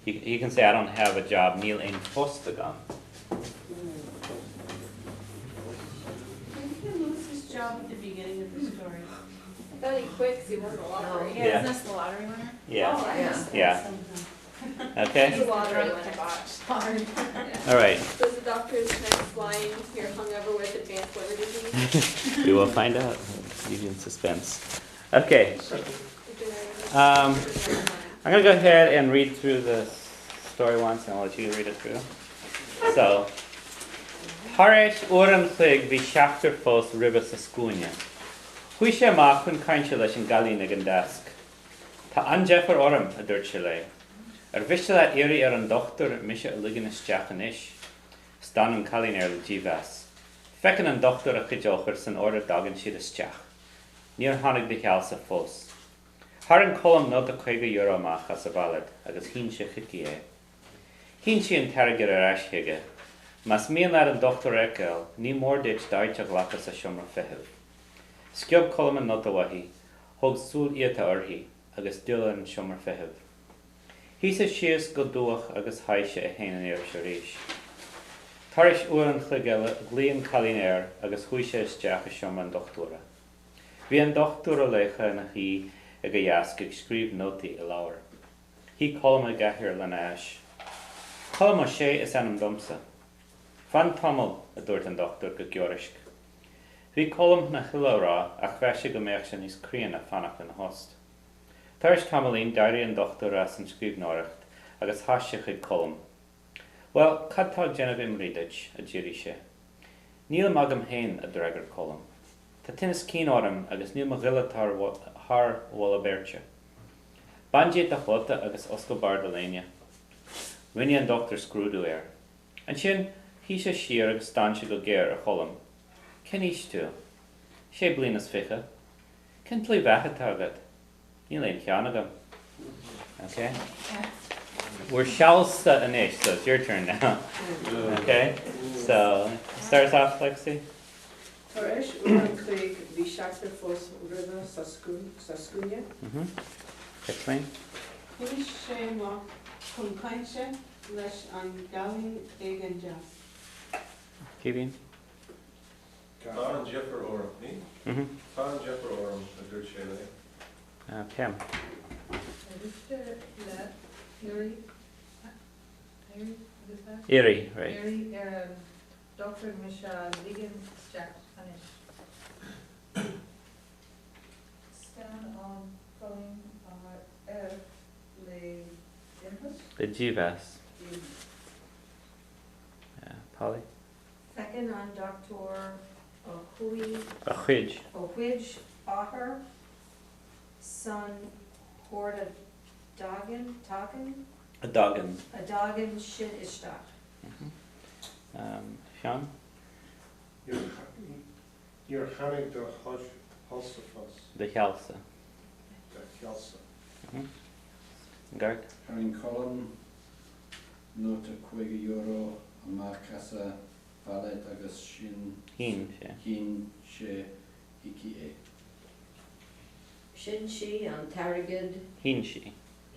You can say, I don't have a job, Neil ein postagam. Didn't he lose his job at the beginning of the story? I thought he quit because he won the lottery. Yeah, Yeah. isn't this the lottery winner? Yeah, Oh, I missed that Yeah. somehow. okay, He's a lottery Drunk winner. to botch. Lottery. all right. So is the doctor's next line, you're hungover with advanced liver disease? We will find out. Leave you in suspense. Okay, I'm going to go ahead and read through the story once, and I'll let you read it through. So, Harish Uram Chig vi Shachter Fos Ribas Ascunia. Hui sé má chun cainte leis an galín ag an desk. Tá anjefar orm a dúirt sé le. Bhiste le éirí ar an dochtar mise a ligan isteach an isis. Stan an calín ar le ddíbheas. Fecin an dochtar a chuideochar san orda dagan siad isteach. Níor tháinig de cheall sa fós. Har an colm nó a €50 amach as a ballad, agus hín sé chici é. Hín si an targad ar aishiige. Mas míon leat an dochtar eicil, ní mór dit daiteach lachas a siomra fehih. Sciab colm an nó a wahi, thug súl iad a orthaí, agus dúla an siomra fehih. Hí sa sios go dúach agus haise a héanaan ar se ríis. Taris uair an chlugeile glíon calín air agus chuí sé isteach a siomra an dochtúra. Bhí an dochtúra leicha na hí ag a dheasc ag scríb nótaí i láir. Hí colm a gcathair lena ais. Colm ó sé is anam domsa. Fan tomol a dúirt an dochtúr go georisc. Bhí colm na chiile a chreise go méach sin níos crían a fannach an host. Taris tamlín dairí an dochtúr as an scríbnáireacht agus haise chuig colm. Well, cadtá Genevieve rideid a ddírí sé. Níl magam héin a dreagar colm. Tá tinnis cín orm agus níl mo ghiile tar bhla beirte. Bandiad a chluta agus oscail do léine. Rinne an doctor scrúdú air. An sin, hí sé siar agus stanse go géir a cholam. Cén ís tú? Sé blianas fiche. Cén tlí bhecha tagad? Níl éon cheanna agam. Okay? We're shalsa anish, so it's your turn now. Okay? So, starts off, Lexi. Harish Uram Chig vi Shachter Fos River Sascunia. Explain. Chuis sé má chun cainte leis an galín ag an deas. Kevin. Tá an Jeffar orm, ní? Tá an Jeffar orm a dúirt sé le. Cam. Bhiste le éirí, Erie, right. éirí ar an doctor mis a ligan isteach an isis. Stan an calín ar le dimples. The Jivas. Polly. Second on Dr. Hui A Chwij. O'Widge Baher, son Horda Doggin, A Doggin. a Doggin Shin Ishtach. Sean. You're hannig de Hosafos, The Chalsa. de Kjelsa. Gart. Haring column, nota €50 a marcasa valet agus sin Heen. hin she hiki e. Shinshi an Tarragid, Heenshi.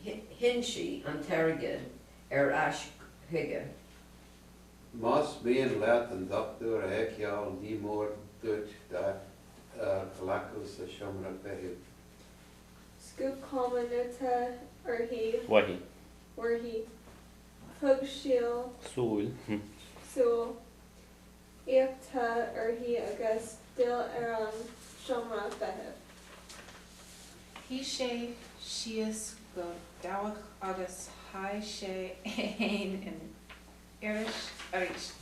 Hinshi an Tarragid, ash hige. Mas bíon leat an doctor a eiceáil ní mór dúirt da lacus a siomra fehib. Scoop Kalmanutta or he, Wahi. where he, Hug Shield, Sul. Sul, Iapta or he agus Dil Aram Shomra Fehib. Hí sé sios go dabhach agus haid sé éin in iris arís.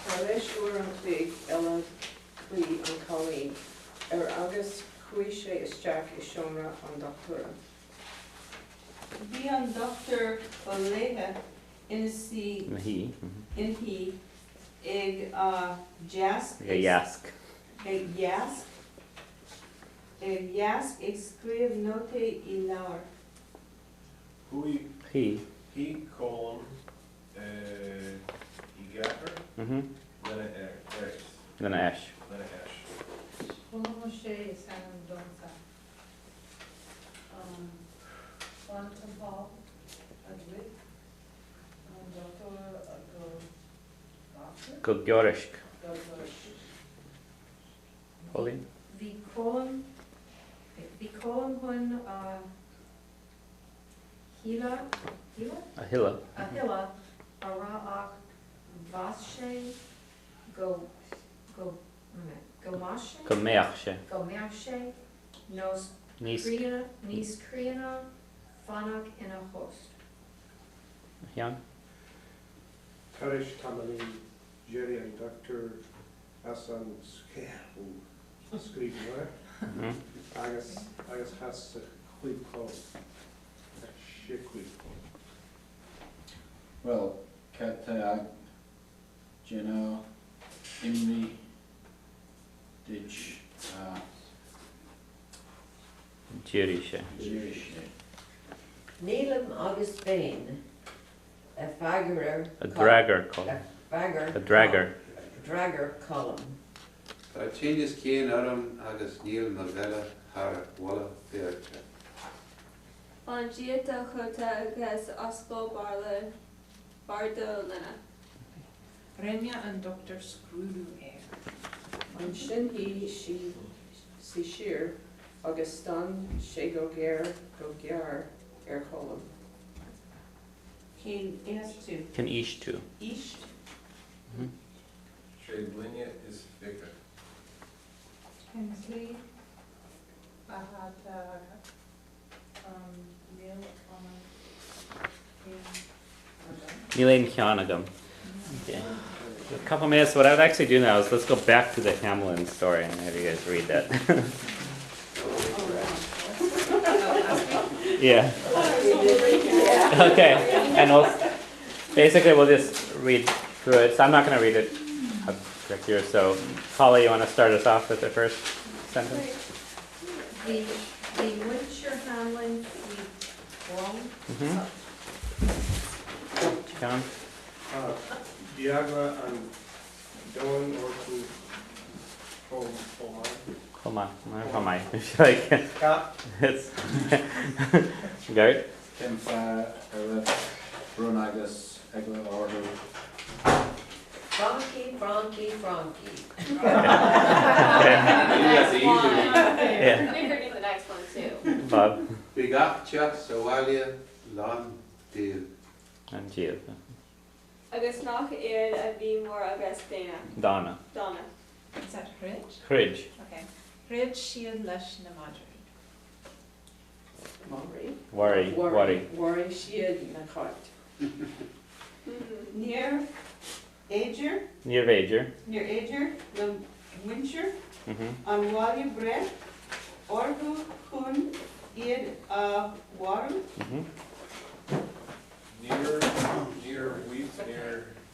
Harish Uram Chig Ella Cli an Colleen. Agus chui sé isteach I Shomra an doctora. Bhí an doctor ó léthe inasí He. inhí ag jazz A Yask. ag jaas ag scríomh nótaí I leabhar. He. Hí colm I gaffer lena éis. Then Ash. Lena ais. Chuma sé is an domsa. Quantum Paul. Adwit, Doctor Go Gjorishk. Holy. The column hun Hila Ahilla. Ahila Araach Vashe Gomashe Gomeachshe. Gomershe Nos Nis. Nis Kriana Fanak in a host. Jan. Tarish Tamali, Jerry and Dr. Hassan Skribner, Mhm. agus has Cuid called Shikuid. Well, Catag, Geno, Imri, Ditch, Jirishe. Jirish, Neelam agus Bain, a fagger. A dragger called. Fagger. A dragger. Dragger column. Tá tíos céan orm agus níl na bheile thar walla féarte. An Giata Chota agus Osco Bardo Lena. Renya and Dr. Scroodu Air. An sin hí si sir agus stan sé go géir go gear column. Cén Eastú. Can ish too. East. Sé blinne is ficker. Hensley. Bahad Neil Elaine Kianagam. Okay. A couple minutes. What I would actually do now is let's go back to the Hamlin story and have you guys read that. Yeah. Okay. And we'll just read through it. So I'm not going to read it correct here. So Holly, you want to start us off with the first sentence? The Winshire Hamlin Wrong. Mm-hmm. John? Diagra and Doan or to Come on. Like, it's Gert? Kemfa, Eref, Brunagus, Egla Order, Frankie. Yeah. We could do the next one too. Bob? Bigachcha Sawalia Lon Deal. And Gio. Agus nach iad a bhí mór agus Donna. Donna. Is that Ridge? Fridge. Okay. Ridge Shield Lesh na Madrid. Worry. Siad na cart. Near Ager. Near Vager. Near Ager. The Winshire. Mm-hmm. An Wally Bread. Orgu Kun Iad Water. Mm-hmm. Near wheat,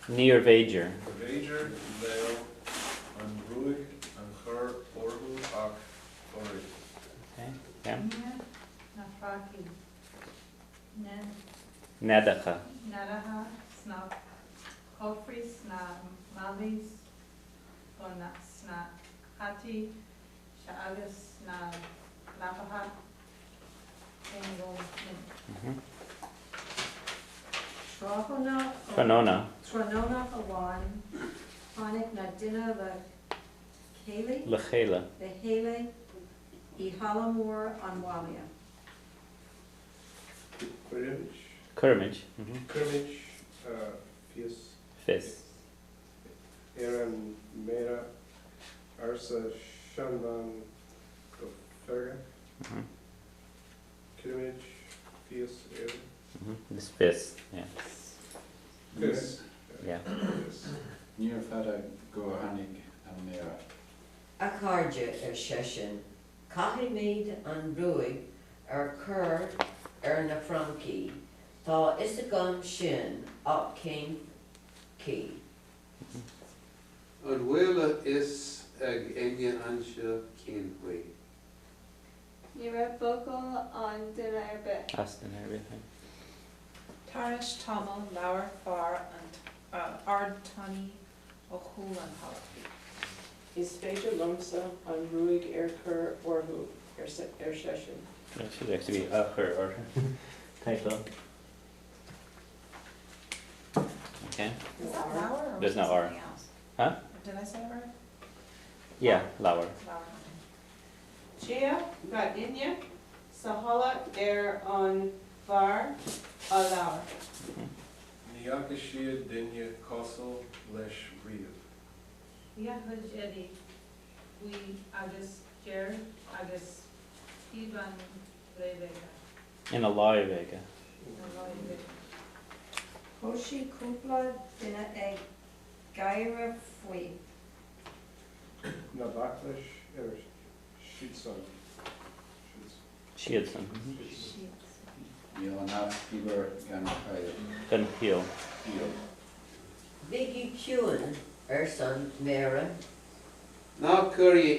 Near Vager. Vager, Leo, an Ruig, an Chur, Orgu, Ach, Orig. Okay. Yeah. Na Fraki. Nadacha. Nadaha. Sna Hofris. Na Malis. Ona Sna Hati. Shaalis. Na Lapaha. Mm-hmm. Tronona Tronona. Hawan, Hanik Nadina Kaylee, Lechela. the Hele, Ihalamur Anwalia. Kermage. Kermage, Fias, Fis. Aaron Mera, Arsa Shanvan Goferga, Mm-hmm. Kermage, Fias, Aaron. This Fis. Yeah. Fis. Yeah. Near Fada Gohanig and Mera. Akarja session. Cahimid an Ruig Cur na Frankie. Tá Isagam Shin up King Key. An bhfuil is ag aine anseo céanfuoi. Ní raibh focal an duine ar bit. Aston and everything. Tarish Tomal, Lower Far, and Ard Tani, O'Cool and Holiday. Is Féidir Lumsa an Ruig Cur Orhu session. That should actually be her or title. Okay. Is that Lauer or There's was no it R. something else? Huh? Did I say it right? Yeah, Lauer. Lauer. Chia Gadinya Sahala an Var Alaur. Niagashia Dinya Kosel Lesh Riv. Yahud Eddie, we agus Ger, agus Ivan Levega. In a Loy Vega. Hoshi Kupla Dina Eg Gaira Fui. Na backlash, Sheetson. Sheedson. Yona Iber Geall-Cuid. Gun Heel. Biggie Cuin, son Mara, Ná curry